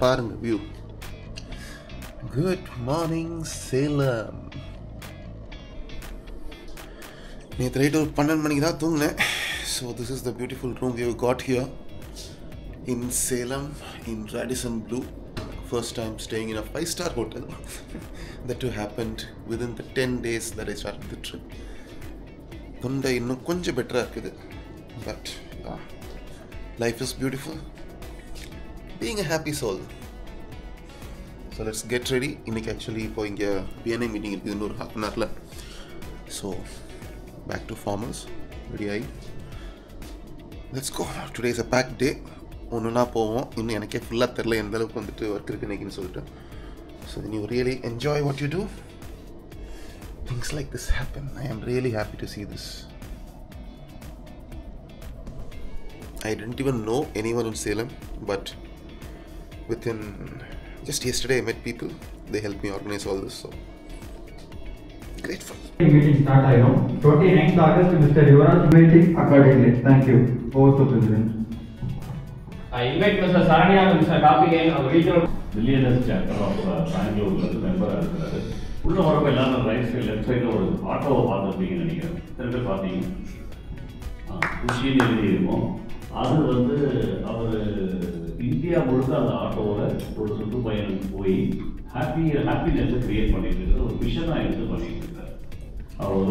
பாருங்க view. Good morning Salem. நேற்று night ஒரு 12 மணிக்கு தான் தூங்கினேன். So this is the beautiful room we have got here in Salem in Radisson Blu. First time staying in a 5-star hotel. That too happened within the 10 days that I started the trip. தொண்டை இன்னும் கொஞ்சம் பெட்டராக இருக்குது. But life is beautiful. Being a happy soul. So let's get ready. இன்னைக்கு actually இப்போ இங்கே BNI meeting இருக்குது இன்னொரு half an hourல. So back to formals. Ready ஆகி let's go. Today is a packed day. ஒன்றுனா போவோம். இன்னும் எனக்கே ஃபுல்லாக தெரில எந்த அளவுக்கு வந்துட்டு ஒர்க் இருக்குது இன்றைக்கின்னு சொல்லிட்டு. So then you really enjoy what you do. Things like this happen. I am really happy to see this. I didn't even know anyone in Salem, but within just yesterday I met people. They helped me organize all this, so grateful. Meeting start I know 29th August Mr. Yuvraj meeting accordingly. Thank you. Over to President. I invite Mr. Saranya and Mr. Karthikeyan, our regional billionaires chapter of Bangalore member இருக்கிறாரு. உள்ள வரப்ப எல்லாரும் right side left சைடில் ஒரு ஆட்டோவை பார்த்துருப்பீங்கன்னு நினைக்கிறேன். திருப்பி பார்த்தீங்க குஷின்னு எழுதி இருக்கும். அது வந்து அவர் இந்தியா முழுக்க அந்த ஆட்டோவில் ஒரு சுற்றுப்பயணம் போய் ஹாப்பினஸை கிரியேட் பண்ணிட்டு இருக்கிற ஒரு விஷனாக எடுத்து பண்ணிட்டு இருக்காரு. அவர்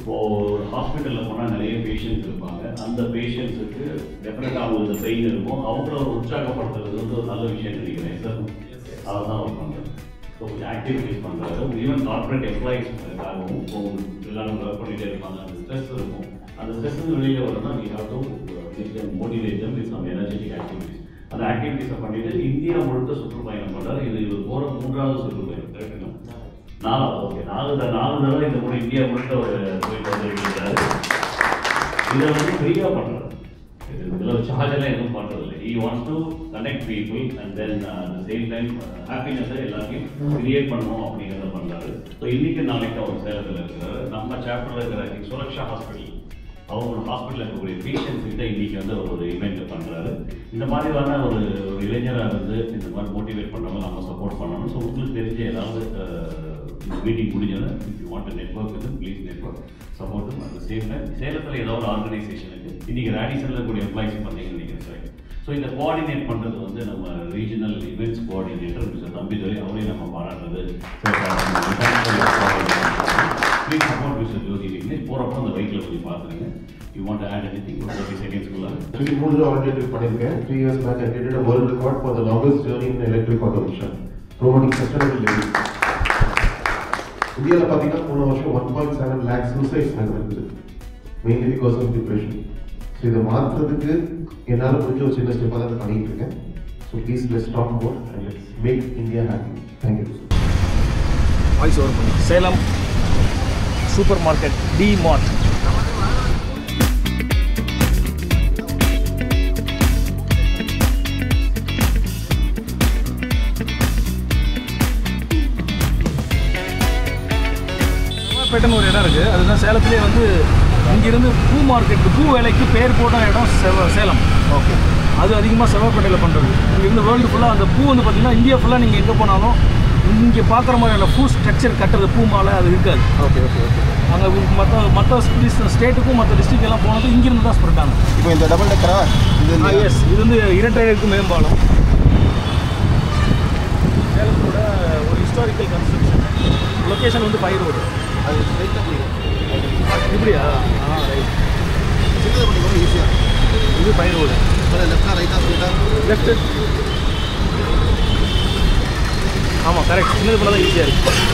இப்போது ஹாஸ்பிட்டலில் போனால் நிறைய பேஷண்ட்ஸ் இருப்பாங்க. அந்த பேஷண்ட்ஸுக்கு டெஃபினட்டாக அவங்களுக்கு பெயின் இருக்கும். அவங்கள உற்சாகப்படுத்துறது வந்து ஒரு நல்ல விஷயம் நினைக்கிறேன் சார். அதை தான் அவர் பண்ணுறாரு. ஸோ கொஞ்சம் ஆக்டிவிட்டிஸ் பண்ணுறாரு. ஈவன் கார்பரேட் எம்ப்ளாயிஸ்க்காகவும் எல்லாரும் ஒர்க் பண்ணிகிட்டே இருப்பாங்க. அந்த ஸ்ட்ரெஸ் இருக்கும். அந்த ஸ்ட்ரெஸ் வெளியில் வரணும்னா we have to motivate them with some energetic activities. அந்த ஆக்டிவிட்டிஸை பண்ணிவிட்டு இந்தியா முழுக்க சுற்றுப்பயணம் பண்ணுறாரு. இது போகிற 3வது சுற்றுப்பயணம் கரெக்டுங்களா? 4 தடவை இந்த கூட இந்தியா முழுக்க ஒரு போயிட்டு வந்துருக்கிறாரு. இதை வந்து ஃப்ரீயாக பண்ணுறாரு. இதில் சார்ஜெல்லாம் எதுவும் பண்ணுறதில்லை. He wants to connect people and then at the same time ஹாப்பினஸை எல்லாத்தையும் கிரியேட் பண்ணணும் அப்படிங்கிறத பண்ணுறாரு. ஸோ இன்றைக்கி நாளைக்கு அவர் சேலத்தில் இருக்கிறாரு. நம்ம சாப்டரில் இருக்கிற சுரக்ஷா ஹாஸ்பிட்டல் அவங்க ஹாஸ்பிட்டலில் இருக்கக்கூடிய பேஷண்ட்ஸ் கிட்ட இன்றைக்கி வந்து அவர் ஒரு இவெண்ட் பண்ணுறாரு. இந்த மாதிரியான ஒரு இளைஞராக இருந்து இந்த மாதிரி மோட்டிவேட் பண்ணவங்க நம்ம சப்போர்ட் பண்ணணும். ஸோ உங்களுக்கு தெரிஞ்ச ஏதாவது மீட்டிங் முடிஞ்சது if you want to network with please network சப்போர்ட்டும் அட் த சேம் டைம் சேலத்தில் ஏதோ ஒரு ஆர்கனைசேஷனுக்கு இன்றைக்கி ரேடிசனில் இருக்கக்கூடிய எம்ப்ளாயிஸ் பார்த்தீங்கன்னு நினைக்கிறேன் சார். ஸோ இந்த கோஆர்டினேட் பண்ணுறது வந்து நம்ம regional events coordinator mister Thambidurai அவரையும் நம்ம பாராட்டுறது. Please support mister Jothi Vignesh. போகிறப்போ அந்த பைக்கில் கொஞ்சம் பார்த்துருங்க. You want to add anything 30 செகண்ட்ஸ்க்குள்ள? 3 ஆல்ரெடி பண்ணியிருக்கேன். 3 years back I did a world record for the longest journey in electric automation promoting sustainable living. இந்தியாவில் பார்த்தீங்கன்னா போன வருஷம் 1.7 lakh suicides நடந்திருக்குது, mainly because of depression. So இதை மாற்றுறதுக்கு என்னால் முடிஞ்ச ஒரு சின்ன ஸ்டெப்பாக தான் பண்ணிட்டு இருக்கேன். So please let's talk more and let's make India happy. Thank you. Voice over பண்ணுங்க. Salem supermarket D mart. பேட்டன் ஒரு இடம் இருக்குது. அதுதான் சேலத்துலேயே வந்து இங்கேருந்து பூ மார்க்கெட்டு பூ வேலைக்கு பேர் போட்ட இடம் சேலம். ஓகே, அது அதிகமாக செவ்வாய்ப்பேட்டையில் பண்ணுறது. இங்கேருந்து வேர்ல்டு ஃபுல்லாக அந்த பூ வந்து பார்த்திங்கன்னா இந்தியா ஃபுல்லாக நீங்கள் எங்கே போனாலும் இங்கே பார்க்குற மாதிரியான பூ ஸ்ட்ரக்சர் கட்டுறது பூ மாலை அது இருக்காது. Okay okay okay. அங்கே மற்ற ஸ்டேட்டுக்கும் மற்ற டிஸ்ட்ரிக்ட் எல்லாம் போனது இங்கேருந்து தான் ஸ்ப்ரெட் ஆகும். இப்போ இந்த டபுள் டெக்கரா இது? எஸ், இது வந்து இரட்டையருக்கு மேம்பாலம். சேலத்தோட ஒரு ஹிஸ்டாரிக்கல் கன்ஸ்ட்ரக்ஷன். லொக்கேஷன் வந்து 5 ரோடு. அது ஸ்ட்ரைட்டாக இப்படியா? ரைட். சின்னது பண்ணி கூட ஈஸியாக. இது 5 ரோடு. லெஃப்டா ரைட்டா ஸ்ட்ரைட்டாக? லெஃப்ட்டு. ஆமாம் கரெக்ட். சின்னது பண்ண தான் ஈஸியாக இருக்குது.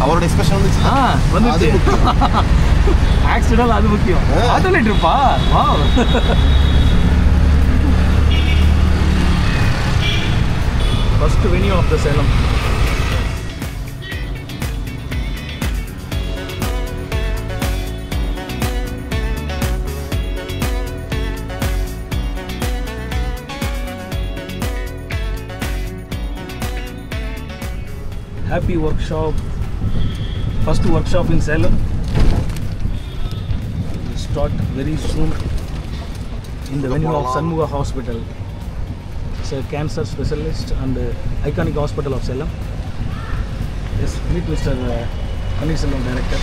அவரோட எக்ஸ்பிரஷன் வந்துச்சு. வந்து ஆக்சிடென்ட் அது முக்கியம். ஆட்டோலேட்டர்ப்பா. Wow. First venue of the Salem. Happy Workshop, first workshop in Salem. Will start very soon in the venue of Shanmuga Hospital. It's a cancer specialist and iconic hospital of Salem. Yes, meet Mr. Paneerselvam director.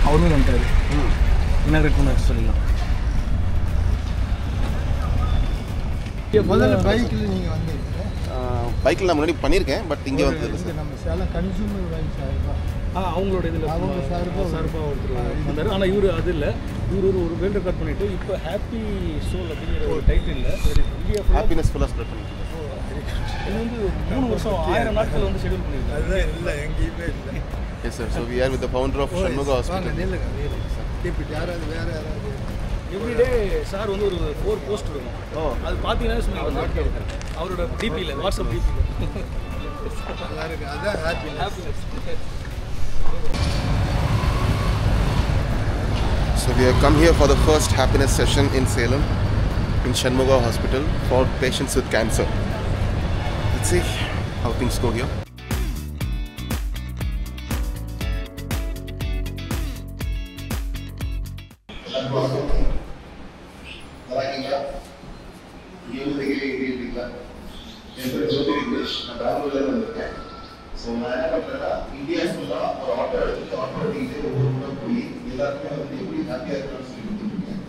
அவருமே வந்துட்டார். Inaugurate பண்ண சொல்லிடலாம். முதல்ல பைக்கில் நீங்கள் வந்தீங்க. பைக்கில் நான் முன்னாடி பண்ணியிருக்கேன், பட் இங்கே வந்து நம்ம சேலம் கன்சூமர் ரைட் சார்பாக அவங்களோட இதில் அவங்க சார்பாக ஒருத்தர் வந்தார். ஆனால் இவர் அது இல்லை, இவர் ஒரு வேர்ல்டு ரெக்கார்ட் பண்ணிவிட்டு இப்போ ஹாப்பி சோல் அப்படிங்கிற ஒரு டைட்டிலில் இந்தியா ஹாப்பினஸ் ஃபுல்லாக ஸ்ப்ரெட் பண்ணிட்டு இது வந்து 3 வருஷம் 1000 நாட்கள் வந்து ஷெடியூல் பண்ணியிருக்காங்க. அதுதான் இல்லை, எங்கேயுமே இல்லை. Yes sir. So we are with the founder of Shanmuga hospital. இப்போ யாராவது வேறு யாராவது எவ்ரிடே சார் வந்து ஒரு 4 போஸ்ட் இருக்கும். அது பார்த்தீங்கன்னா அவரோட டிபியில், வாட்ஸ்அப் டிபியில் நல்லா இருக்குது. அதுதான் happiness. So we have come here for the first happiness session in Salem, in Shanmuga Hospital, for patients with cancer. Let's see how things go here. So நான் என்ன பண்ணுறேன்னா, இந்தியா ஃபுல்லாக ஒரு ஆட்டோ எடுத்துட்டு ஆட்டோ ஓட்டிக்கிட்டு ஒவ்வொரு ஊராக போய் எல்லாருக்குமே வந்து எப்படி ஹாப்பியாக இருக்கணும்னு சொல்லி கொடுத்துருக்கேன்.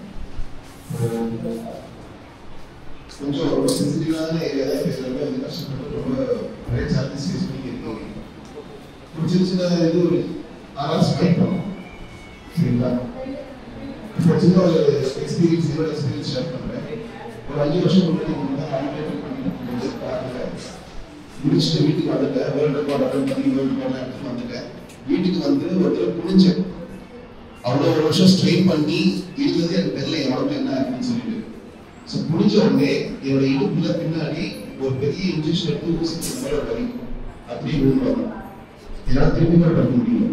கொஞ்சம் ரொம்ப சென்சிட்டிவான ஏரியா தான், எல்லாருமே வந்து கஷ்டப்பட்டு ரொம்ப நிறைய சேலஞ்சஸ் ஃபேஸ் பண்ணி இருக்கோம். ஒரு சின்ன இது ஒரு 6 hours வெயிட் பண்ணோம். சரிங்களா? இப்போ சின்ன ஒரு எக்ஸ்பீரியன்ஸ், என்னோட எக்ஸ்பீரியன்ஸ் ஷேர் பண்ணுறேன். ஒரு 5 வருஷம் முன்னாடி கான்சன்ட்ரேட் பண்ணிட்டு பார்க்கல, முடிச்சுட்டு வீட்டுக்கு வந்துட்டேன். வேர்ல்டு ரெக்கார்ட் அட்டன் பண்ணி வேர்ல்டு ரெக்கார்ட் எடுத்து வந்துட்டேன். வீட்டுக்கு வந்து ஒருத்தர் புரிஞ்சேன். அவ்வளோ ஒரு வருஷம் ஸ்ட்ரெயின் பண்ணி இருந்தது எனக்கு தெரியல என் உடம்பு என்ன இருக்குன்னு சொல்லிட்டு. ஸோ புரிஞ்ச உடனே என்னோட இடுப்புல பின்னாடி ஒரு பெரிய இன்ஜெக்ஷன் எடுத்து ஊசி மேலே வலி அப்படியே விழுந்துவாங்க. என்னால் திரும்பி கூட படுக்க முடியல.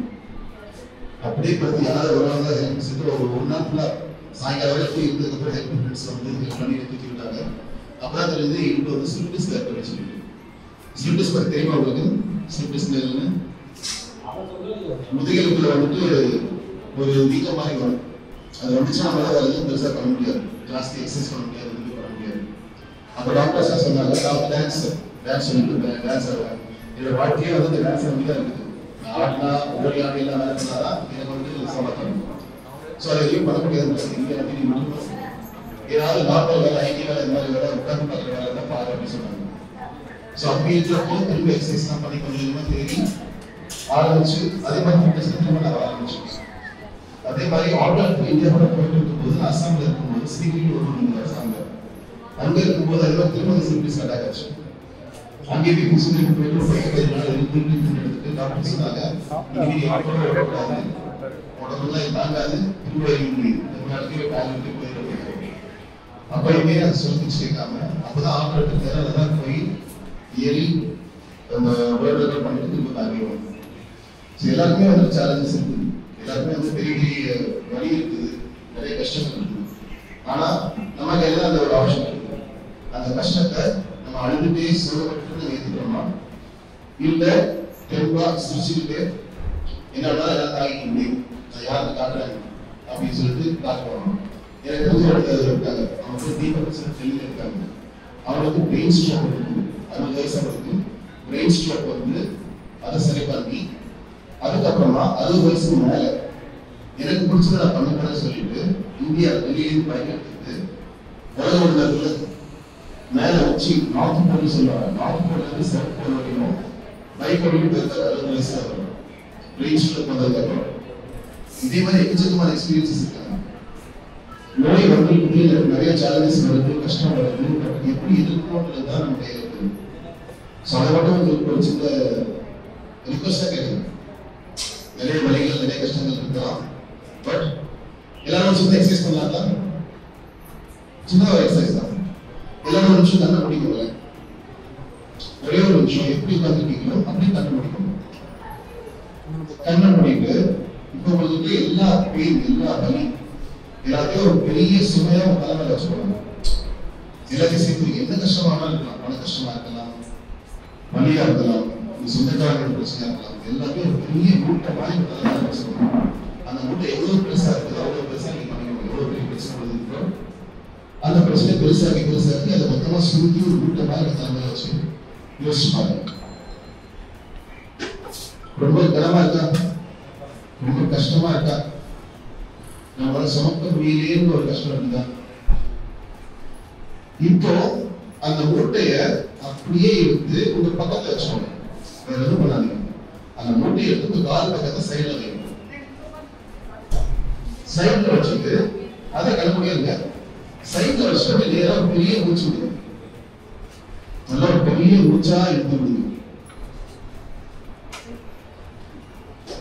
அப்படியே பார்த்து யாராவது வருவாங்க ஹெல்ப் செஞ்சு ஒரு நாள் ஃபுல்லாக சாயங்காலம் வரைக்கும் இருந்ததுக்கப்புறம் ஹெல்ப் ஃப்ரெண்ட்ஸ் வந்து ஹெல்ப் பண்ணி தூக்கி விட்டாங்க. அப்பதான் தெரிஞ்சது இடுப்பு வந்து ஸ்லிப் டிஸ்க் ஏற்பட்டு சொல்லிட்டு. ஸ்லிப் டிஸ்க் பற்றி தெரியுமா உங்களுக்கு? ஸ்லிப் டிஸ்க் முதுகெலும்புல வந்துட்டு ஒரு வீக்கம் மாதிரி வரும். அது வந்துச்சுன்னா நம்மளால எதுவும் பெருசாக பண்ண முடியாது, ஜாஸ்தி எக்ஸசைஸ் பண்ண முடியாது, எதுவும் பண்ண முடியாது. அப்போ டாக்டர்ஸ் சொன்னாங்க, நான் டான்ஸ் சொல்லிட்டு டான்ஸ் ஆடுவேன். என்னோட வாழ்க்கையே வந்து இந்த டான்ஸ் நம்பி தான் இருக்குது. நான் ஆடினா ஓடி ஆடி எல்லாம் வேலை பண்ணாதான் எனக்கு வந்து சமாளிக்கணும். ஸோ அதை எதுவும் பண்ண முடியாது. இங்கே நம்பி மட்டும் ஏதாவது நார்மல் வேலை, ஐடி வேலை, இந்த மாதிரி வேலை, உட்காந்து பார்க்குற வேலை தான் பாரு அப்படின்னு சொன்னாங்க. ஸோ அப்படி இருக்கிறப்போ திரும்ப எக்ஸசைஸ்லாம் பண்ணி கொஞ்சம் கொஞ்சமாக தேடி ஆரம்பிச்சு அதே மாதிரி ஃபிட்னஸ் திரும்ப நான் ஆரம்பிச்சேன். அதே மாதிரி ஆர்டர் இந்தியாவோட போயிட்டு இருக்கும்போது அசாமில் இருக்கும்போது ஸ்ரீகிரின்னு ஒரு அசாமில் அங்கே இருக்கும்போது அதே மாதிரி திரும்ப சிம்பிள்ஸ் அட்டாக் ஆச்சு. அங்கே போய் புதுசுக்கு போயிட்டு எடுத்துட்டு டாக்டர் சொன்னாங்க, இன்னைக்கு ஆட்டோட ஓடக்கூடாது, உடம்புலாம் தாங்காது, திரும்ப நடக்கவே கால் விட்டு போயிட்டு அப்பயுமே அதை சொல்லி கேட்காம அப்போதான் ஆட்டோ எடுத்து அதில் தான் போய் ஏறி அந்த வேர்ல்டு ரெக்கார்ட் பண்ணிட்டு திரும்ப தாங்கிடுவோம். ஸோ எல்லாருக்குமே வந்து சேலஞ்சஸ் இருக்குது, எல்லாருக்குமே வந்து பெரிய பெரிய வழி இருக்குது, நிறைய கஷ்டங்கள் இருக்குது. ஆனால் நமக்கு எல்லாம் அந்த ஒரு ஆப்ஷன் இருக்குது. அந்த கஷ்டத்தை நம்ம அழுதுட்டே சொல்லப்பட்டு நம்ம ஏற்றுக்கிறோமா, இல்லை தெளிவா சிரிச்சுக்கிட்டு என்னால எல்லாம் தாங்கிக்க முடியும், நான் யாருக்கு காட்டுறாங்க அப்படின்னு சொல்லிட்டு காட்டுவாங்க. எனக்கு தெரிஞ்ச ஒருத்தர் இருக்காங்க, அவங்க வந்து தீபக் டெல்லியில் இருக்காங்க. அவங்களுக்கு பிரெயின் ஸ்ட்ரோக் இருக்குது, 60 வயசு அவங்களுக்கு பிரெயின் ஸ்ட்ரோக் வந்து அதை சரி பண்ணி அதுக்கப்புறமா 60 வயசுக்கு மேல எனக்கு பிடிச்சதை நான் பண்ண சொல்லிட்டு இந்தியா வெளியிலேருந்து பைக் எடுத்துட்டு உலக உலகத்துல மேல வச்சு நார்த் போல் சொல்லுவாங்க, நார்த் போல்ல இருந்து சவுத் போல் வரைக்கும் பைக் ஓடிட்டு போயிருக்காரு 60 வயசுல வரும் பிரெயின் ஸ்ட்ரோக் வந்ததுக்கு அப்புறம். இதே மாதிரி எக்கச்சக்கமான எக்ஸ்பீரியன்சஸ் இருக்காங்க. நோய் வந்து நிறைய சேலஞ்சஸ் வருது, கஷ்டம் வருது, பட் எப்படி எதிர்க்கணும்ன்றது தான் நம்ம கையில் இருக்குது. ஸோ அதை மட்டும் உங்களுக்கு ஒரு சின்ன ரிக்வஸ்டாக கேட்குறேன். நிறைய வழிகள் நிறைய கஷ்டங்கள் இருக்கலாம், பட் எல்லாரும் சுத்த எக்ஸசைஸ் பண்ணலாம் தான், சின்ன ஒரு எக்ஸசைஸ் தான். எல்லாரும் ஒரு நிமிஷம் கண்ணை முடிக்கல, ஒரே ஒரு நிமிஷம் எப்படி உட்காந்துருக்கீங்களோ அப்படி கண்ணை முடிக்கணும். கண்ணை முடிட்டு இப்போ உங்களுக்கு எல்லா பெயின், எல்லா வலி எல்லாத்தையும் ஒரு பெரிய சுமையா தலைமையில வச்சுக்கணும். எல்லாத்தையும் சேர்த்து என்ன கஷ்டமானாலும் இருக்கலாம், பண கஷ்டமா இருக்கலாம், வலியா இருக்கலாம், சொந்தக்காரங்க பிரச்சனையா இருக்கலாம், எல்லாமே ஒரு பெரிய மூட்டை மாதிரி சொல்லுவாங்க. அந்த மூட்டை எவ்வளவு பெருசா இருக்குதோ அவ்வளவு பெருசா நீங்க பண்ணிக்கணும். எவ்வளவு பெரிய பிரச்சனை வருதுன்றோ அந்த பிரச்சனை பெருசாக்கி அதை மொத்தமா சுருக்கி ஒரு மூட்டை மாதிரி தலைமையில வச்சு யோசிச்சு பாருங்க. ரொம்ப கனமா இருக்கா, ரொம்ப கஷ்டமா இருக்கா, நம்மளால சுமக்க முடியலேன்னு ஒரு கஷ்டம் இருக்குதா? இப்போ அந்த மூட்டைய அப்படியே எடுத்து உங்க பக்கத்துல வச்சுக்கோங்க. வேற எதுவும் பண்ணாதீங்க. அந்த மூட்டையை எடுத்து உங்க கால் பக்கத்தை சைட்ல வைங்க. சைட்ல வச்சுட்டு அதை கிளம்பிடுங்க. சைட்ல வச்சுட்டு நேரா ஒரு பெரிய மூச்சு விடுங்க. நல்ல ஒரு பெரிய மூச்சா எடுத்து விடுங்க.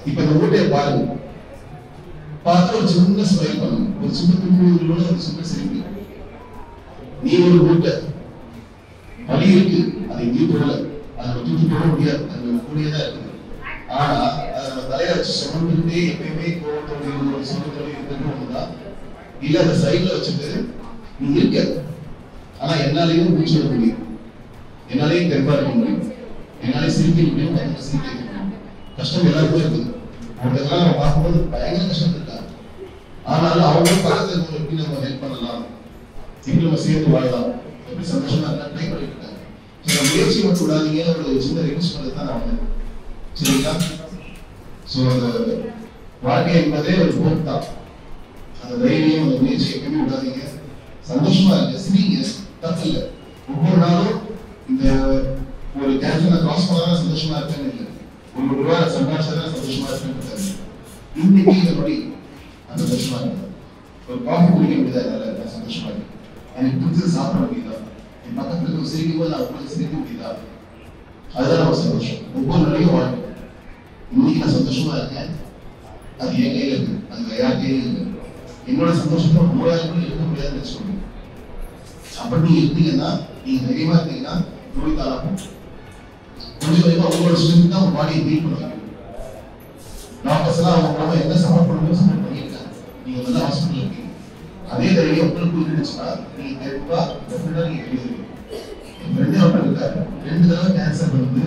இப்ப இந்த மூட்டையை பாருங்க. பார்த்து ஒரு சின்ன ஸ்மைல் பண்ணுங்க. ஒரு சின்ன புன்முறுவலோட ஒரு சின்ன சிரிப்பு. நீ ஒரு மூட்டை, வலி இருக்கு, அதை எங்கேயும் போடல, அதை தூக்கி போட முடியாது, அது நம்ம கூடியதான் இருக்குது. ஆனா அதை நம்ம தலையில வச்சு சுமந்துட்டே எப்பயுமே கோவத்தோட ஒரு சுமத்தோட இருக்கணும்னா இல்ல அதை சைட்ல வச்சுட்டு நீ இருக்க. ஆனா என்னாலையும் மூச்சு விட முடியும், என்னாலையும் தெம்பா இருக்க முடியும், என்னாலையும் சிரிக்க முடியும், சிரிக்க முடியும். கஷ்டம் எல்லாருக்கும் இருக்குது. அவங்களுக்கெல்லாம் நம்ம பார்க்கும்போது பயங்கர கஷ்டம் இருக்கா. ஆனாலும் அவங்க பக்கத்துல எப்படி நம்ம ஹெல்ப் பண்ணலாம், எப்படி நம்ம சேர்ந்து வாழலாம், எப்படி சந்தோஷமா இருக்கலாம் ட்ரை பண்ணிட்டு இருக்காங்க. முயற்சி மட்டும் விடாதீங்க. ஒரு சின்ன ரிக்வெஸ்ட் பண்ணது தான் நான் வந்தேன். சரிங்களா? ஸோ அந்த வாழ்க்கை என்பதே ஒரு போக் தான். அந்த தைரியம், அந்த முயற்சி எப்பயுமே விடாதீங்க. சந்தோஷமா இருங்க, சிரிங்க, தப்பு இல்லை. ஒவ்வொரு நாளும் இந்த ஒரு கேன்சரை கிராஸ் பண்ணாதான் சந்தோஷமா இருக்கேன்னு இல்லை, ஒரு ரூபாய் சம்பாதிச்சா சந்தோஷமா இருக்கேன்னு இன்னைக்கு இந்த படி அந்த சந்தோஷமா இருக்கு. ஒரு காஃபி குடிக்க முடியாது, நான் சந்தோஷமா இருக்கேன். எனக்கு பிடிச்சது சாப்பிட முடியுதா, என் பக்கத்துல இருக்க சிரிக்கும் போது நான் உங்களுக்கு சிரிக்க முடியுதா, அதுதான் நம்ம சந்தோஷம். ஒவ்வொரு நாளையும் வாழ்க்கை. இன்னைக்கு நான் சந்தோஷமா இருக்கேன், அது என் கையில இருக்கு, அது வேற கையில இருக்கு. என்னோட சந்தோஷத்தை மூவாயிரம் இருக்க முடியாதுன்னு வச்சுக்கோங்க. அப்படி நீங்க இருந்தீங்கன்னா, நீங்க தைரியமா இருந்தீங்கன்னா நோய் தாராகும். கொஞ்சம் கொஞ்சமா உங்களோட ஸ்ட்ரென்த் தான் உங்க பாடியை ஹீல் பண்ணுவாங்க. டாக்டர்ஸ் எல்லாம் அவங்க மூலமா என்ன சப்போர்ட் பண்ணணுமோ சப்போர்ட் பண்ணியிருக்காங்க. நீங்க வந்து ஹாஸ்பிட்டல் இருக்கீங்க, அதே தைரியம் உங்களுக்கு இருந்துச்சுன்னா நீங்க கண்டிப்பா டெஃபினட்டா நீங்க எழுதுவீங்க. என் ஃப்ரெண்டே ஒருத்தர் இருக்காரு, 2 தடவை கேன்சர் வந்து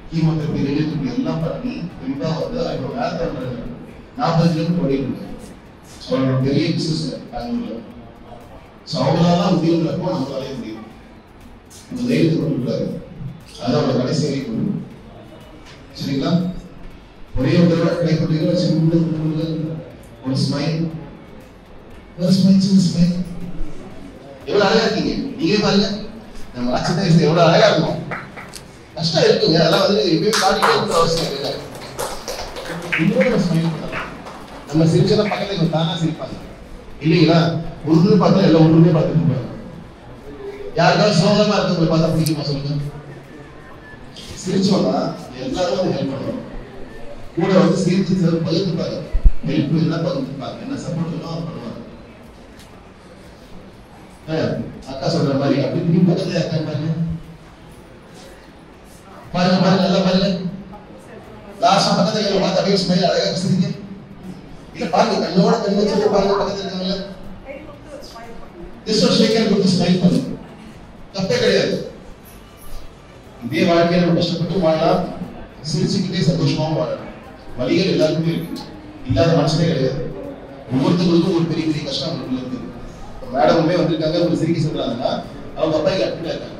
கீமோதெரபி, ரேடியோதெரபி எல்லாம் பண்ணி கண்டிப்பா வந்து இப்போ மேரத்தான் 40 கிலோமீட்டர் ஓடிட்டு இருக்காரு. ஸோ அவரோட பெரிய பிசினஸ் பெங்களூர்ல. ஸோ அவங்களால முடியுங்கிறப்போ நம்மளாலே முடியும். இந்த தைரியத்தை கொண்டுட்டாரு, அதான் அவரோட கடைசி வரைக்கும் கொண்டு. சரிங்களா? ஒரே ஒரு தடவை ட்ரை பண்ணுறீங்க, சின்ன ஒரு ஸ்மைல், ஒரு ஸ்மைல், சின்ன ஸ்மைல். எவ்வளவு அழகா இருக்கீங்க நீங்க பாருங்க. நம்ம சின்ன வயசுல எவ்வளவு அழகா இருக்கும். கஷ்டம் இருக்குங்க, அதெல்லாம் வந்து எப்பயுமே காட்டிட்டே இருக்கிற அவசியம் இல்லை. இன்னொரு ஸ்மைல் பண்ணலாம். நம்ம சிரிச்சா பக்கத்துல தானா சிரிப்பாங்க இல்லைங்களா? ஒன்று பார்த்தா எல்லாம் ஒன்றுமே பார்த்துட்டு இருப்பாங்க. யாருக்காவது சோகமா இருக்கவங்களை பார்த்தா பிடிக்குமா சொல்லுங்க? சிரிச்சோம்னா எல்லாரும் வந்து ஹெல்ப் பண்ணுவாங்க. கூட வந்து சிரிச்சு பகிர்ந்துப்பாங்க, ஹெல்ப் எல்லாம் பகிர்ந்துப்பாங்க, என்ன சப்போர்ட் பண்ணுவாங்க. அக்கா சொல்ற மாதிரி அப்படி பக்கத்துல அக்கா பாருங்க பாருங்க பாருங்க, நல்லா பாருங்க. லாஸ்ட் பக்கத்துல பார்த்து அப்படியே ஸ்மைல் அழகா பேசுறீங்க. இல்ல பாருங்க, கண்ணோட கண்ணு வச்சு பாருங்க பக்கத்துல இருக்காங்கல்ல, ஜஸ்ட் ஷேக் ஹேண்ட் கொடுத்து ஸ்மைல் பண்ணுங்க. தப்பே கிடையாது. இதே வாழ்க்கையை நம்ம கஷ்டப்பட்டு வாழலாம், சிரிச்சுக்கிட்டே சந்தோஷமாவும் வாழலாம். வழிகள் எல்லாருக்குமே இருக்கு, இல்லாத மனுஷனே கிடையாது. ஒவ்வொருத்தருக்கும் ஒரு பெரிய பெரிய கஷ்டம் அவங்களுக்குள்ள இருக்கு. மேடமுமே வந்திருக்காங்க, ஒரு சிரிக்க சொல்றாங்கன்னா அவங்க அப்பாய்க்கு அப்படின்னா இருக்காங்க.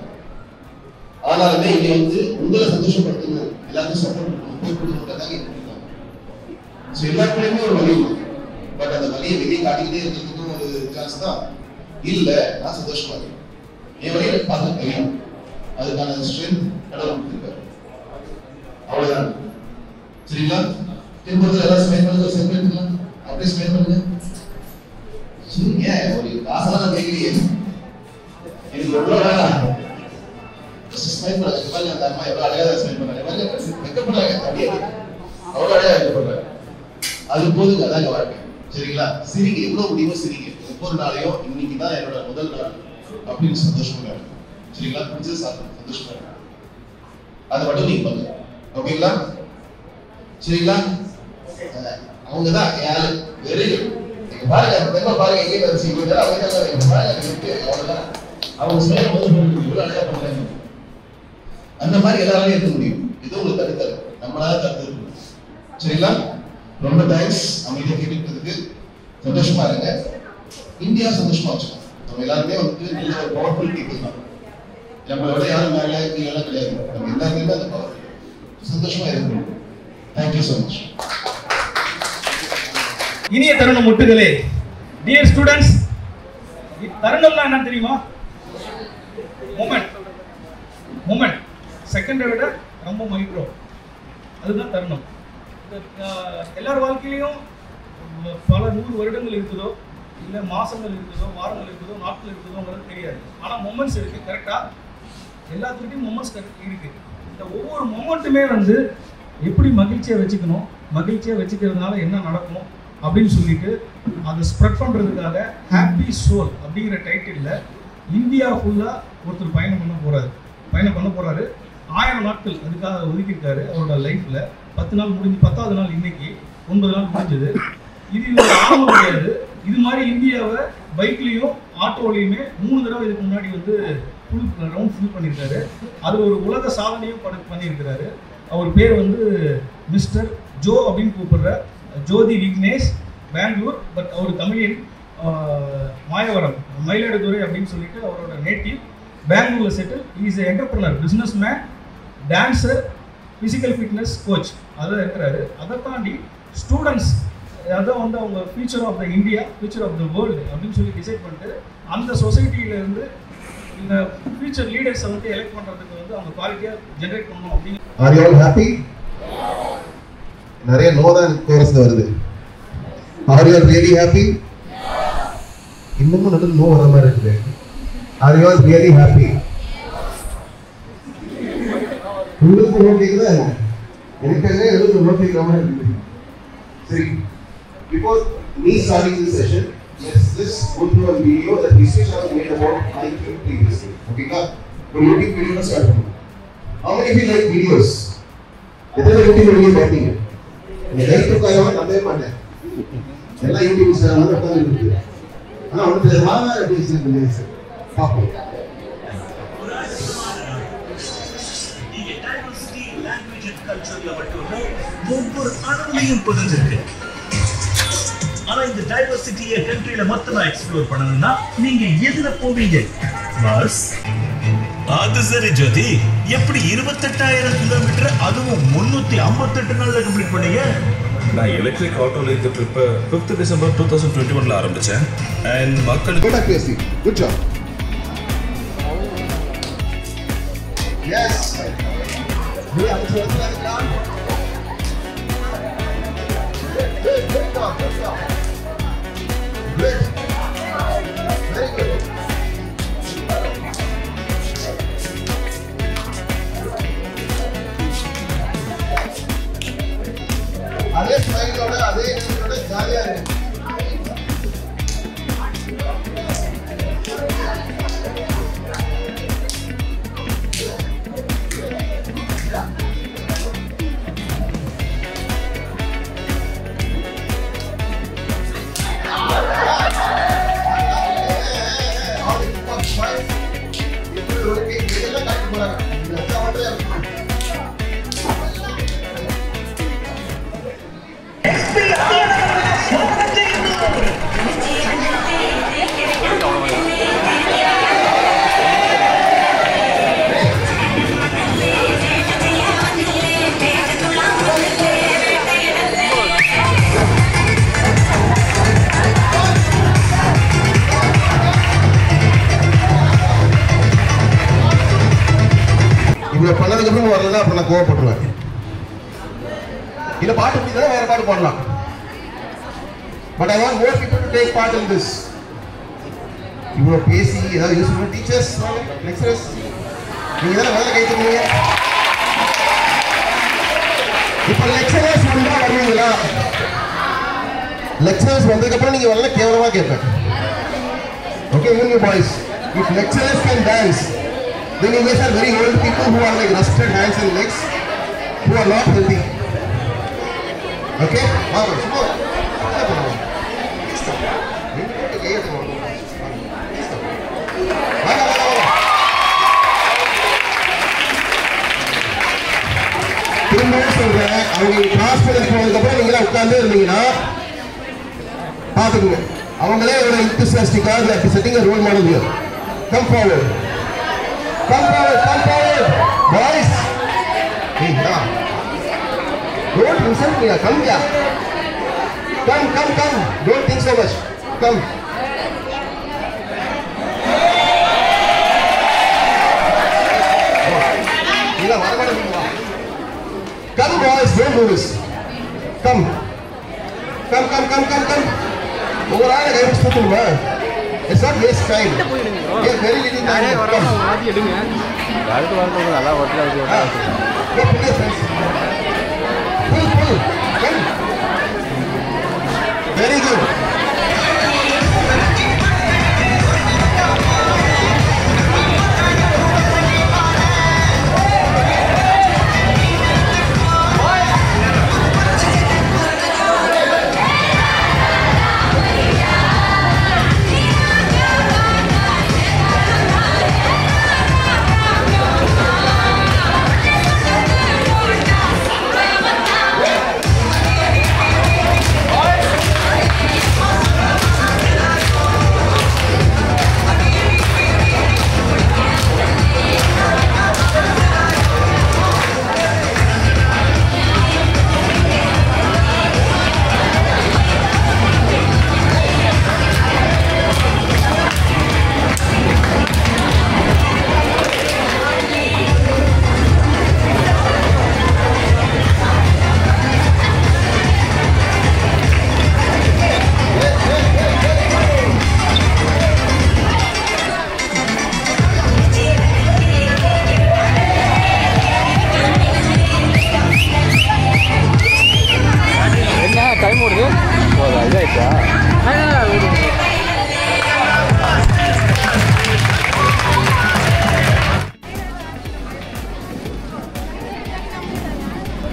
ஆனாலுமே இங்க வந்து உங்களை சந்தோஷப்படுத்தணும், எல்லாருக்கும் சப்போர்ட் பண்ணணும். ஸோ எல்லாருக்குள்ளேயுமே ஒரு வழி இருக்கு. பட் அந்த வழியை வெளியே காட்டிக்கிட்டே இருக்கிறதுக்கும் ஒரு சான்ஸ் தான் இல்ல. நான் சந்தோஷமா இருக்கேன், என் வழியை பார்த்து தெரியும், அதுக்கான ஸ்ட்ரென்த் கடவுள் கொடுத்துருக்காரு. அவ்வளவுதான். சரிங்களா? திருப்பத்தில் எல்லாம் ஸ்மைல் பண்ணுங்க, ஸ்மைல் பண்ணிக்கலாம், அப்படியே ஸ்மைல் பண்ணுங்க. சரிங்க, ஒரு காசெல்லாம் கேட்கலையே, எனக்கு எவ்வளவு அழகா ஸ்மைல் பண்ணாங்க பாருங்க. அந்த அம்மா எவ்வளவு அழகா ஸ்மைல் பண்ணாங்க பாருங்க, வெக்கப் பண்ணாங்க, அப்படியே அவ்வளவு அழகா வெக்கப் பண்றாங்க. அது போதுங்க, அதாங்க வாழ்க்கை. சரிங்களா? சிரிங்க, எவ்வளவு முடியுமோ சிரிங்க. ஒவ்வொரு நாளையும் இன்னைக்கு தான் என்னோட முதல் நாள் அப்படின்னு சந்தோஷமா இருக்கு. சரிங்களா? பிடிச்சது சாப்பிடுங்க, சந்தோஷமா இருக்கு. அதை மட்டும் நீங்க பண்ணுங்க, ஓகேங்களா? சரிங்களா? அவங்கதான் யாரு வெரி குட் பாருங்க, பாருங்க எங்கே பாருங்க அவங்க ஸ்மைல் போது இவ்வளவு அழகா பண்றாங்க. அந்த மாதிரி எல்லாராலையும் இருக்க முடியும். இது உங்களுக்கு தடுத்தல் நம்மளால தடுத்துருக்கணும். சரிங்களா? ரொம்ப தேங்க்ஸ் அமைதியாக கேட்டுக்கிறதுக்கு. சந்தோஷமா இருங்க. இந்தியா சந்தோஷமா வச்சுக்கோங்க. நம்ம எல்லாருமே வந்துட்டு நல்ல ஒரு பவர்ஃபுல் பீப்புள் தான். நம்மளோட யாரும் மேலே கீழே கிடையாது. நம்ம எல்லாருமே அந்த பவர். சந்தோஷமா இருக்கணும். Thank you so much. இனிய தருணம் முட்டுகளே. டியர் ஸ்டூடெண்ட்ஸ், தருணம்னா என்ன தெரியுமா? மூமெண்ட் செகண்டை விட ரொம்ப மைக்ரோ, அதுதான் தருணம். எல்லார் வாழ்க்கையிலையும் பல 100 வருடங்கள் இருக்குதோ, இல்லை மாசங்கள் இருக்குதோ, வாரங்கள் இருக்குதோ, நாட்கள் இருக்குதோங்கிறது தெரியாது. ஆனால் மொமெண்ட்ஸ் இருக்கு. கரெக்டா? எல்லாத்துக்கிட்டையும் மொமெண்ட்ஸ் இருக்கு. இந்த ஒவ்வொரு மொமெண்ட்டுமே வந்து எப்படி மகிழ்ச்சியாக வச்சுக்கணும், மகிழ்ச்சியாக வச்சுக்கிறதுனால என்ன நடக்கும் அப்படின்னு சொல்லிட்டு அதை ஸ்ப்ரெட் பண்ணுறதுக்காக ஹாப்பி சோல் அப்படிங்கிற டைட்டிலில் இந்தியா ஃபுல்லாக ஒருத்தர் பயணம் பண்ண போகிறாரு. 1000 நாட்கள் அதுக்காக ஒதுக்கியிருக்காரு அவரோட லைஃப்பில். 10 நாள் முடிஞ்சு 10வது நாள் இன்னைக்கு, 9 நாள் முடிஞ்சது. இது ஆரம்பம் கிடையாது. இது மாதிரி இந்தியாவை பைக்லேயும் ஆட்டோலையுமே 3 தடவை இதுக்கு முன்னாடி வந்து ஃபுல் பண்ணியிருக்காரு. அது ஒரு உலக சாதனையும் பண்ணியிருக்கிறாரு. அவர் பேர் வந்து மிஸ்டர் ஜோ அப்படின்னு கூப்பிடுற ஜோதி விக்னேஷ், பெங்களூர். பட் அவர் தமிழின் மாயவரம், மயிலாடுதுறை அப்படின்னு சொல்லிட்டு அவரோட நேட்டிவ். பெங்களூரில் settle. Is entrepreneur, business man, dancer, physical fitness coach அதான் இருக்கிறாரு. அதை தாண்டி ஸ்டூடெண்ட்ஸ் அதான் வந்து அவங்க future of the India, future of the world அப்படின்னு சொல்லி டிசைட் பண்ணிட்டு அந்த சொசைட்டியிலேருந்து இந்த ஃபியூச்சர் லீடர்ஸை வந்து எலெக்ட் பண்ணுறதுக்கு வந்து அவங்க குவாலிட்டியாக ஜென்ரேட் பண்ணணும் அப்படின்னு. Are you all happy? நிறைய நோ தான் கோரஸ்ல வருது. Are you all really happy? இன்னமும் நல்ல நோ வர மாதிரி இருக்குது. Are you all really happy? உங்களுக்கு நோ கேக்குதா? எனக்காக எதுவும் நோ கேக்குற மாதிரி இருக்குது. சரி, before me starting this session, let's just go through a video that Vishesh has made about IQ previously. Okay, ka? So YouTube video start பண்ணுவோம். How many of you like videos? எத்தனை YouTube video பார்த்தீங்க? இந்த life உட்காரவா நம்பவே மாட்டேன். எல்லாம் YouTube சேனல்ல உட்கார்ந்து இருக்கு. ஆனா அவனுக்கு மாமா பேசி இல்லையே. பாப்போம். இங்க டைவர்சிட்டி லாங்குவேஜ் அண்ட் கல்ச்சர்ல மட்டும் ஒவ்வொரு அணுவையும் புரிஞ்சிருக்கு. ஆனா இந்த டைவர்சிட்டியை கண்ட்ரியில மொத்தமா எக்ஸ்ப்ளோர் பண்ணணும்னா நீங்க எதுல போவீங்க? பஸ். அது சரி ஜோதி, எப்படி 28,000 கிலோமீட்டர் அதுவும் 358 நாள்ல கம்ப்ளீட் பண்ணீங்க? நான் எலக்ட்ரிக் ஆட்டோல இந்த ட்ரிப்பை 5th December 2021ல ஆரம்பிச்சேன். அண்ட் மக்களுக்கு Good accuracy. Good job. Yes. We are to the ground. Good job. Good job. Good. Very good. அதே ஸ்மைலோட அதே இதோட ஜாலியா இருக்கு. இவ்வளவு பண்ணதுக்கு அப்புறம் வரலன்னா அப்புறம் நான் கோவப்பட்டுருவேன். இந்த பாட்டு முடிஞ்சா வேற பாட்டு பாடலாம். But I want more people to take part in this. இவ்வளவு பேசி ஏதாவது யூஸ் பண்ண டீச்சர்ஸ், லெக்சரர்ஸ் நீங்க தான் வேலை கைத்தீங்க. இப்ப லெக்சரர்ஸ் வந்தா வருவீங்களா? லெக்சரர்ஸ் வந்ததுக்கு அப்புறம் நீங்க வரல கேவலமா கேட்பேன். Okay, you boys, if lecturers can dance, then you guys are very old people who are like rusted hands and legs, who are not healthy. Okay? Wow, super. திரும்பவும் சொல்றேன், அவங்க கிராஸ் பண்ணி போனதுக்கப்புறம் நீங்களே உட்கார்ந்து இருந்தீங்கன்னா பார்த்துக்குங்க. அவங்களே ஒரு enthusiastic-ஆ they are setting a role model here. Come forward. Come forward, come forward. Boys. Hey, yeah. Don't insult me. Come here. Come, come, come. Don't think so much. Come. Come boys, don't do this. Come. Come, come, come, come, come. Over all the guys put in man. It's not waste time. Yeah, very little time. Come. Go put your friends. Pull, pull. Come. Very good.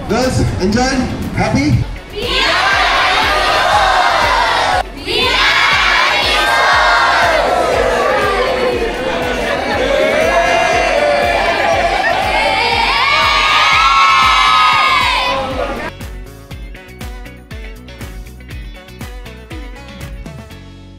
Girls, enjoy? Happy?